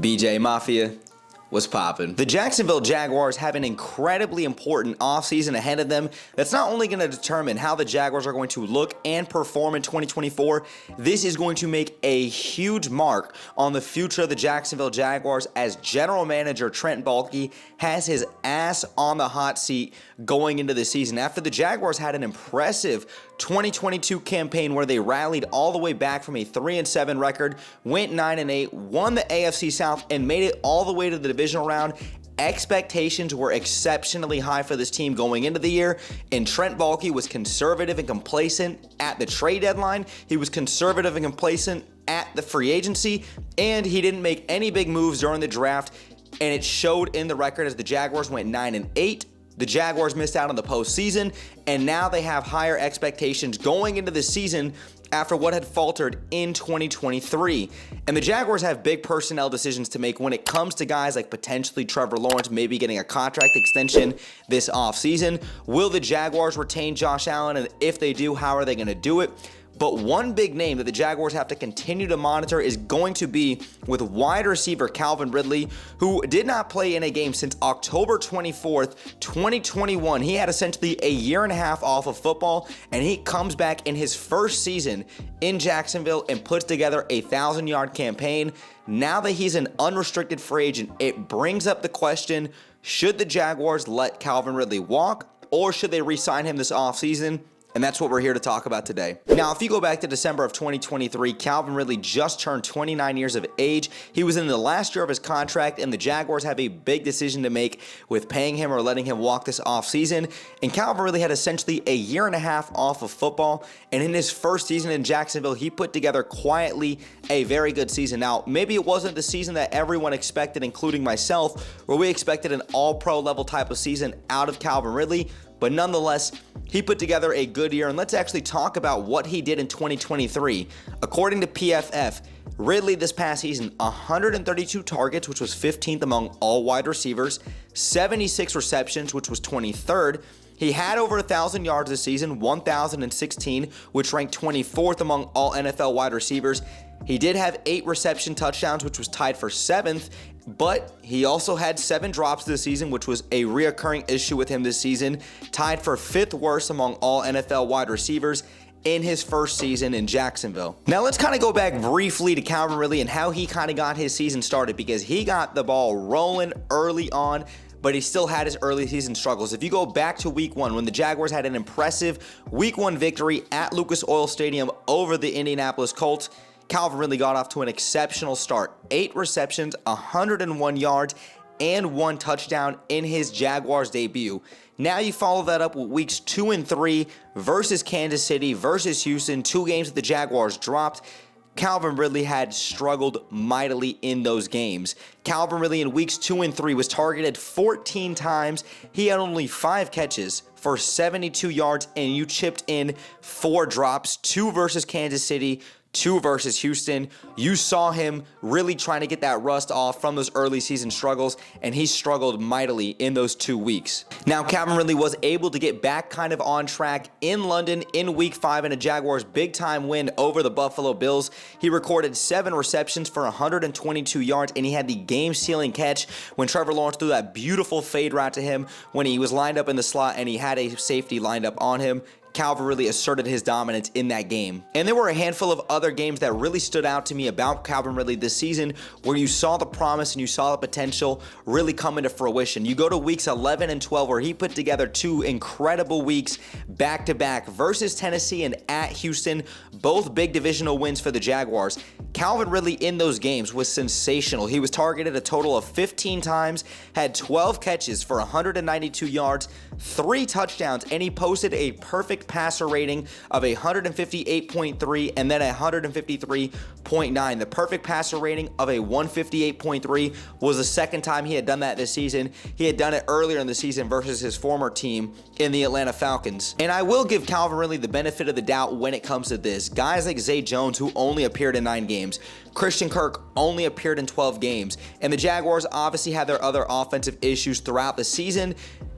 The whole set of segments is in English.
BJ Mafia was popping. The Jacksonville Jaguars have an incredibly important offseason ahead of them that's not only going to determine how the Jaguars are going to look and perform in 2024, this is going to make a huge mark on the future of the Jacksonville Jaguars as general manager Trent Baalke has his ass on the hot seat going into the season. After the Jaguars had an impressive 2022 campaign where they rallied all the way back from a 3-7 record, went 9-8, won the AFC South, and made it all the way to the divisional round. Expectations were exceptionally high for this team going into the year, and Trent Baalke was conservative and complacent at the trade deadline. He was conservative and complacent at the free agency, and he didn't make any big moves during the draft, and it showed in the record as the Jaguars went 9-8. The Jaguars missed out on the postseason, and now they have higher expectations going into the season after what had faltered in 2023. And the Jaguars have big personnel decisions to make when it comes to guys like potentially Trevor Lawrence maybe getting a contract extension this offseason. Will the Jaguars retain Josh Allen? And if they do, how are they going to do it? But one big name that the Jaguars have to continue to monitor is going to be with wide receiver Calvin Ridley, who did not play in a game since October 24th, 2021. He had essentially a year and a half off of football, and he comes back in his first season in Jacksonville and puts together a 1,000-yard campaign. Now that he's an unrestricted free agent, it brings up the question, should the Jaguars let Calvin Ridley walk, or should they re-sign him this offseason? And that's what we're here to talk about today. Now, if you go back to December of 2023, Calvin Ridley just turned 29 years of age. He was in the last year of his contract, and the Jaguars have a big decision to make with paying him or letting him walk this offseason. And Calvin Ridley had essentially a year and a half off of football, and in his first season in Jacksonville, he put together quietly a very good season. Now, maybe it wasn't the season that everyone expected, including myself, where we expected an all-pro level type of season out of Calvin Ridley, but nonetheless, he put together a good year, and let's actually talk about what he did in 2023. According to PFF, Ridley this past season, 132 targets, which was 15th among all wide receivers, 76 receptions, which was 23rd. He had over 1,000 yards this season, 1,016, which ranked 24th among all NFL wide receivers. He did have 8 reception touchdowns, which was tied for 7th, but he also had 7 drops this season, which was a reoccurring issue with him this season, tied for 5th worst among all NFL wide receivers in his first season in Jacksonville. Now let's kind of go back briefly to Calvin Ridley and how he kind of got his season started, because he got the ball rolling early on, but he still had his early season struggles. If you go back to week 1, when the Jaguars had an impressive week 1 victory at Lucas Oil Stadium over the Indianapolis Colts, Calvin Ridley got off to an exceptional start. 8 receptions, 101 yards, and 1 touchdown in his Jaguars debut. Now you follow that up with weeks 2 and 3 versus Kansas City, versus Houston, 2 games that the Jaguars dropped. Calvin Ridley had struggled mightily in those games. Calvin Ridley in weeks 2 and 3 was targeted 14 times. He had only 5 catches for 72 yards, and you chipped in 4 drops, 2 versus Kansas City, 2 versus Houston. You saw him really trying to get that rust off from those early season struggles, and he struggled mightily in those 2 weeks. Now, Calvin Ridley was able to get back kind of on track in London in week 5 in a Jaguars big-time win over the Buffalo Bills. He recorded 7 receptions for 122 yards, and he had the game-sealing catch when Trevor Lawrence threw that beautiful fade route to him when he was lined up in the slot and he had a safety lined up on him. Calvin Ridley asserted his dominance in that game. And there were a handful of other games that really stood out to me about Calvin Ridley this season where you saw the promise and you saw the potential really come into fruition. You go to weeks 11 and 12 where he put together 2 incredible weeks back-to-back versus Tennessee and at Houston, both big divisional wins for the Jaguars. Calvin Ridley in those games was sensational. He was targeted a total of 15 times, had 12 catches for 192 yards, 3 touchdowns, and he posted a perfect passer rating of 158.3 and then 153.9. The perfect passer rating of a 158.3 was the second time he had done that this season. He had done it earlier in the season versus his former team in the Atlanta Falcons. And I will give Calvin Ridley the benefit of the doubt when it comes to this. Guys like Zay Jones, who only appeared in 9 games, Christian Kirk only appeared in 12 games, and the Jaguars obviously had their other offensive issues throughout the season.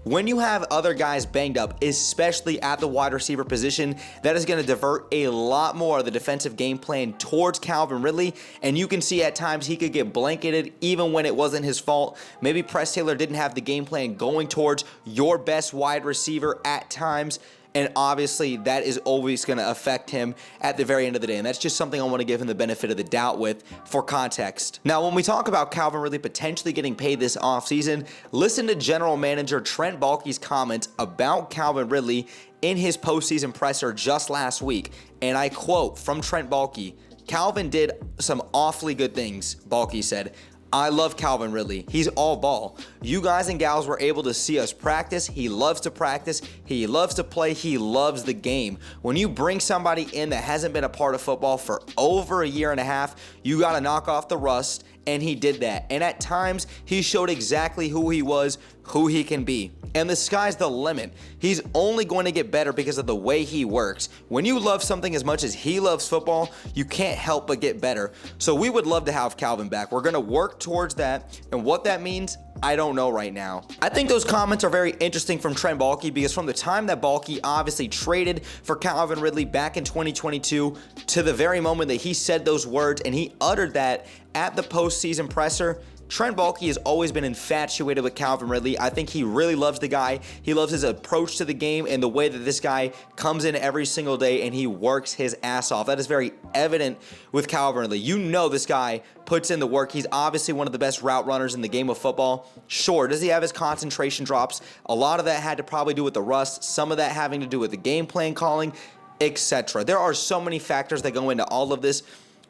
When you have other guys banged up, especially at the wide receiver position, that is going to divert a lot more of the defensive game plan towards Calvin Ridley, and you can see at times he could get blanketed even when it wasn't his fault. Maybe Press Taylor didn't have the game plan going towards your best wide receiver at times, and obviously that is always going to affect him at the very end of the day, and that's just something I want to give him the benefit of the doubt with for context. Now, when we talk about Calvin Ridley potentially getting paid this offseason, listen to general manager Trent Baalke's comments about Calvin Ridley in his postseason presser just last week, and I quote from Trent Baalke, "Calvin did some awfully good things," Baalke said. "I love Calvin Ridley. He's all ball. You guys and gals were able to see us practice. He loves to practice. He loves to play. He loves the game. When you bring somebody in that hasn't been a part of football for over a year and a half, you got to knock off the rust," and he did that. And at times, he showed exactly who he was, who he can be. And the sky's the limit. He's only going to get better because of the way he works. When you love something as much as he loves football, you can't help but get better. So we would love to have Calvin back. We're going to work towards that. And what that means, I don't know right now. I think those comments are very interesting from Trent Baalke, because from the time that Baalke obviously traded for Calvin Ridley back in 2022 to the very moment that he said those words and he uttered that at the postseason presser, Trent Baalke has always been infatuated with Calvin Ridley. I think he really loves the guy. He loves his approach to the game and the way that this guy comes in every single day and he works his ass off. That is very evident with Calvin Ridley. You know this guy puts in the work. He's obviously one of the best route runners in the game of football. Sure, does he have his concentration drops? A lot of that had to probably do with the rust, some of that having to do with the game plan calling, etc. There are so many factors that go into all of this.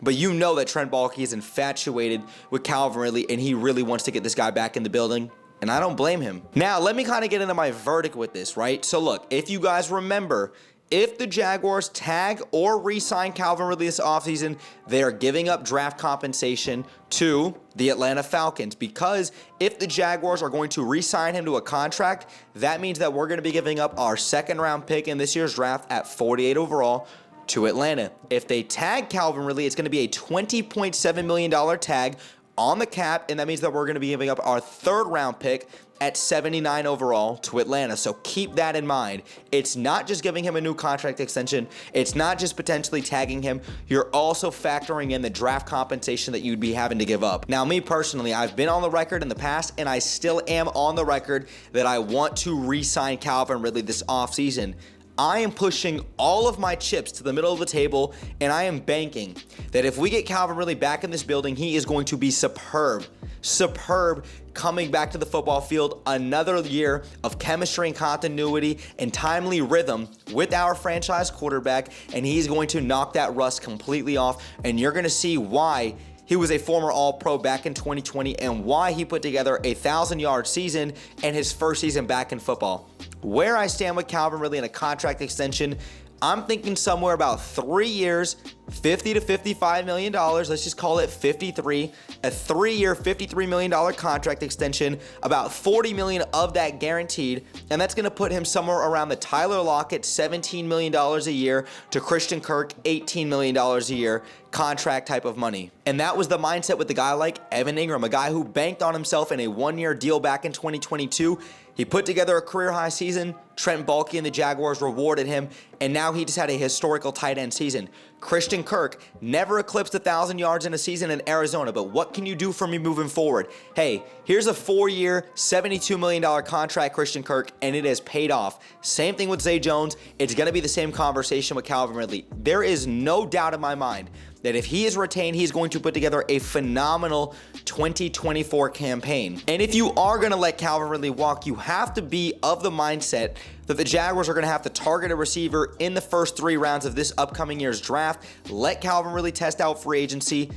But you know that Trent Baalke is infatuated with Calvin Ridley, and he really wants to get this guy back in the building, and I don't blame him. Now, let me kind of get into my verdict with this, right? So look, if you guys remember, if the Jaguars tag or re-sign Calvin Ridley this offseason, they are giving up draft compensation to the Atlanta Falcons, because if the Jaguars are going to re-sign him to a contract, that means that we're going to be giving up our second-round pick in this year's draft at 48 overall to Atlanta. If they tag Calvin Ridley, it's going to be a $20.7 million tag on the cap, and that means that we're going to be giving up our third-round pick at 79 overall to Atlanta. So keep that in mind. It's not just giving him a new contract extension. It's not just potentially tagging him. You're also factoring in the draft compensation that you'd be having to give up. Now, me personally, I've been on the record in the past, and I still am on the record that I want to re-sign Calvin Ridley this offseason. I am pushing all of my chips to the middle of the table, and I am banking that if we get Calvin Ridley back in this building, he is going to be superb. Superb coming back to the football field. Another year of chemistry and continuity and timely rhythm with our franchise quarterback, and he's going to knock that rust completely off, and you're going to see why he was a former All-Pro back in 2020 and why he put together a 1,000-yard season and his first season back in football. Where I stand with Calvin Ridley in a contract extension, I'm thinking somewhere about 3 years, $50 to $55 million. Let's just call it 53. A 3-year, $53 million contract extension, about $40 million of that guaranteed, and that's going to put him somewhere around the Tyler Lockett $17 million a year to Christian Kirk $18 million a year contract type of money. And that was the mindset with a guy like Evan Ingram, a guy who banked on himself in a 1-year deal back in 2022. He put together a career-high season. Trent Baalke and the Jaguars rewarded him, and now he just had a historical tight end season. Christian Kirk never eclipsed 1,000 yards in a season in Arizona, but what can you do for me moving forward? Hey, here's a 4-year, $72 million contract, Christian Kirk, and it has paid off. Same thing with Zay Jones. It's going to be the same conversation with Calvin Ridley. There is no doubt in my mind that if he is retained, he's going to put together a phenomenal 2024 campaign. And if you are going to let Calvin Ridley walk, you have to be of the mindset that the Jaguars are going to have to target a receiver in the first 3 rounds of this upcoming year's draft. Let Calvin Ridley test out free agency,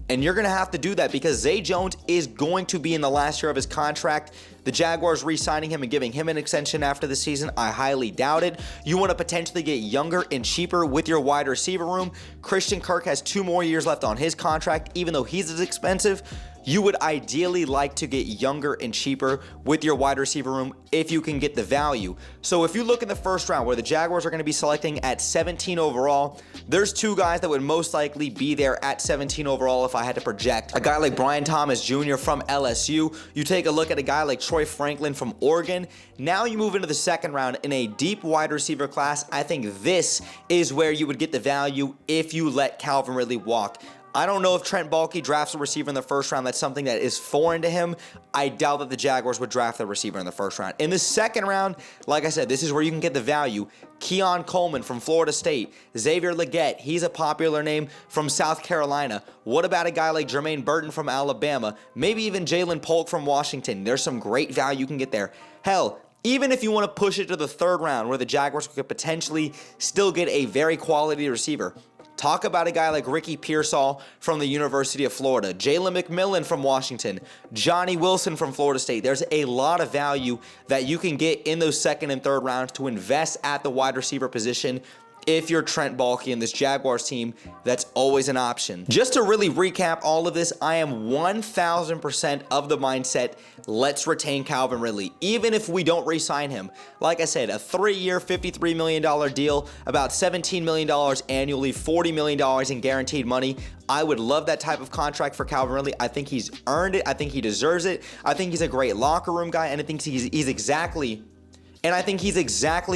and you're going to have to do that because Zay Jones is going to be in the last year of his contract. The Jaguars re-signing him and giving him an extension after the season, I highly doubt it. You want to potentially get younger and cheaper with your wide receiver room. Christian Kirk has 2 more years left on his contract, even though he's as expensive. you would ideally like to get younger and cheaper with your wide receiver room if you can get the value. So if you look in the first round where the Jaguars are going to be selecting at 17 overall, there's two guys that would most likely be there at 17 overall if I had to project. A guy like Brian Thomas Jr. from LSU. You take a look at a guy like Troy Franklin from Oregon. Now you move into the second round in a deep wide receiver class. I think this is where you would get the value if you let Calvin Ridley walk. I don't know if Trent Baalke drafts a receiver in the first round. That's something that is foreign to him. I doubt that the Jaguars would draft the receiver in the first round. In the second round, like I said, this is where you can get the value. Keon Coleman from Florida State. Xavier Legette, he's a popular name from South Carolina. What about a guy like Jermaine Burton from Alabama? Maybe even Jalen Polk from Washington. There's some great value you can get there. Hell, even if you want to push it to the third round where the Jaguars could potentially still get a very quality receiver, talk about a guy like Ricky Pearsall from the University of Florida, Jalen McMillan from Washington, Johnny Wilson from Florida State. There's a lot of value that you can get in those second and third rounds to invest at the wide receiver position. If you're Trent Baalke in this Jaguars team, that's always an option. Just to really recap all of this, I am 1000% of the mindset, let's retain Calvin Ridley, even if we don't re-sign him. Like I said, a 3-year, $53 million deal, about $17 million annually, $40 million in guaranteed money. I would love that type of contract for Calvin Ridley. I think he's earned it. I think he deserves it. I think he's a great locker room guy, and I think he's exactly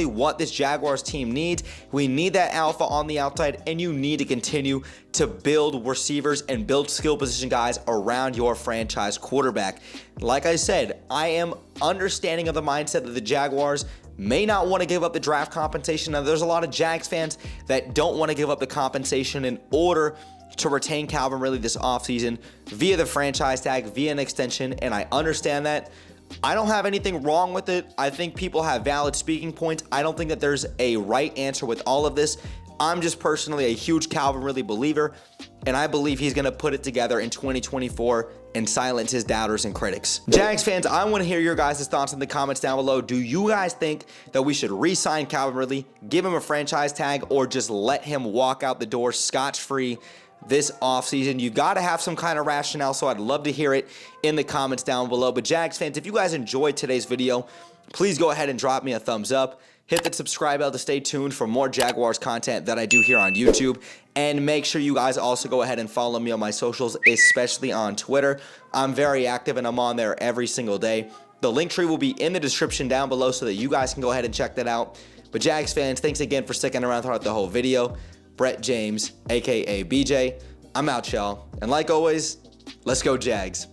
what this Jaguars team needs. We need that alpha on the outside, and you need to continue to build receivers and build skill position guys around your franchise quarterback. Like I said, I am understanding of the mindset that the Jaguars may not want to give up the draft compensation. Now, there's a lot of Jags fans that don't want to give up the compensation in order to retain Calvin Ridley this offseason via the franchise tag, via an extension, and I understand that. I don't have anything wrong with it. I think people have valid speaking points. I don't think that there's a right answer with all of this. I'm just personally a huge Calvin Ridley believer, and I believe he's going to put it together in 2024 and silence his doubters and critics. Jags fans, I want to hear your guys' thoughts in the comments down below. Do you guys think that we should re-sign Calvin Ridley, give him a franchise tag, or just let him walk out the door scotch-free this offseason? You got to have some kind of rationale, so I'd love to hear it in the comments down below. But Jags fans, if you guys enjoyed today's video, please go ahead and drop me a thumbs up. Hit the subscribe bell to stay tuned for more Jaguars content that I do here on YouTube. And make sure you guys also go ahead and follow me on my socials, especially on Twitter. I'm very active and I'm on there every single day. The link tree will be in the description down below so that you guys can go ahead and check that out. But Jags fans, thanks again for sticking around throughout the whole video. Brett James, aka BJ. I'm out, y'all. And like always, let's go Jags.